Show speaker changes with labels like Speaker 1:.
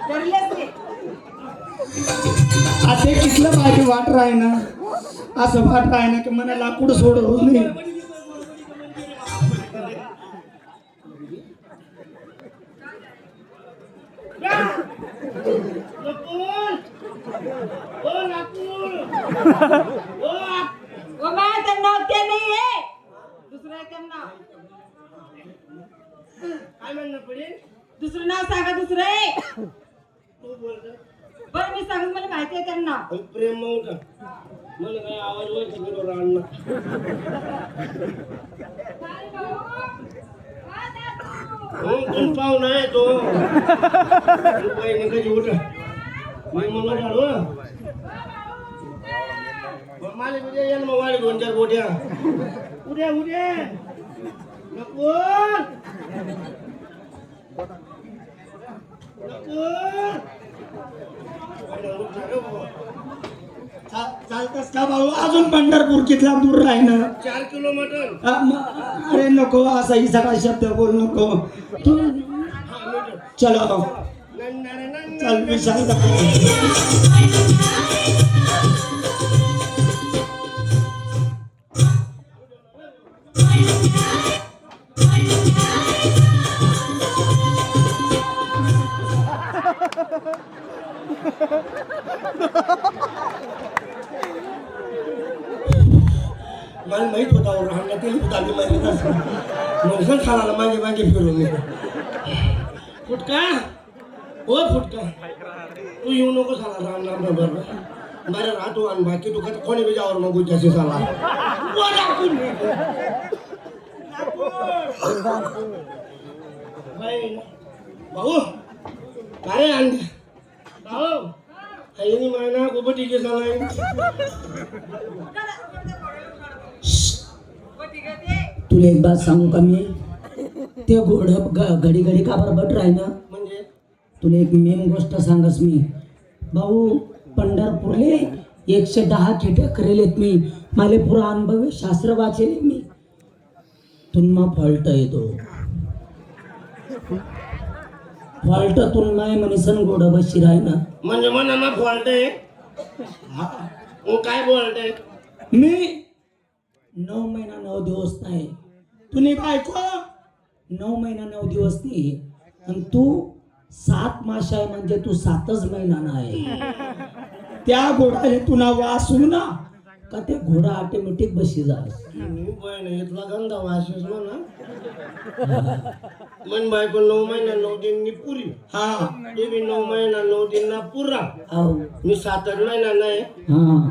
Speaker 1: आता कितलं पाहिजे वाट राही ना असं वाट राही ना की मला लाकूड सोडवू नाही
Speaker 2: दुसरं नाव सांगा दुसरं बरं मी सांगून मला माहिती आहे त्यांना
Speaker 3: प्रेम का मला काय आवाज माहिती बरोबर आणला तुम पाहू नाही तो कधी उठ मी म्हणून आलो मालिक उद्या या मग वाली 2-4 गोट्या उद्या उद्या नको
Speaker 1: चालतस का भाऊ अजून पंढरपूर कितला दूर राही ना
Speaker 3: 4 किलोमीटर
Speaker 1: अरे नको असा ही सगळा शब्द बोल नको तू चलो चल विशाल
Speaker 3: मला माहित होता राहण्या तेल उतारली माहिती म्हणून खाला मागे मागे फिरून फुटका ओ फुटका तू येऊ नको झाला राहणार बरोबर बरं राहतो आणि बाकी तू कोणी बिजावर मग जास्त झाला भाऊ काय अंडी भाऊ आई महिना खूप ठीक आहे झाला
Speaker 1: तुला एक बात सांगू का मी ते घोड घडी घडी का बरोबर राही ना
Speaker 3: म्हणजे
Speaker 1: तुला एक मेन गोष्ट सांगस मी भाऊ पंढरपूरले 110 खेट्या करेलेत मी माले पुरा अनुभव आहे, शास्त्र वाचेले मी तुम्हा फॉल्ट येतो फॉल्ट तुलना मनीसन घोड बशी राही ना
Speaker 3: म्हणजे मना फॉल्ट आहे काय फॉल्ट आहे
Speaker 1: मी 9 महिना 9 दिवस नाही तुने बायको 9 महिना 9 दिवस नाही आणि तू 7 मास आहे म्हणजे तू 7च महिना नाही त्या घोडाला तू ना वासू ना का ते घोडा ऑटोमॅटिक बशी जास
Speaker 3: इथला गंधा वाशीस म्हणा मन बायको 9 महिना 9 दिन पुरी
Speaker 1: हा
Speaker 3: ते बी 9 महिना 9 दिन ना पुरा
Speaker 1: आहो
Speaker 3: मी 7 महिना नाही
Speaker 1: हा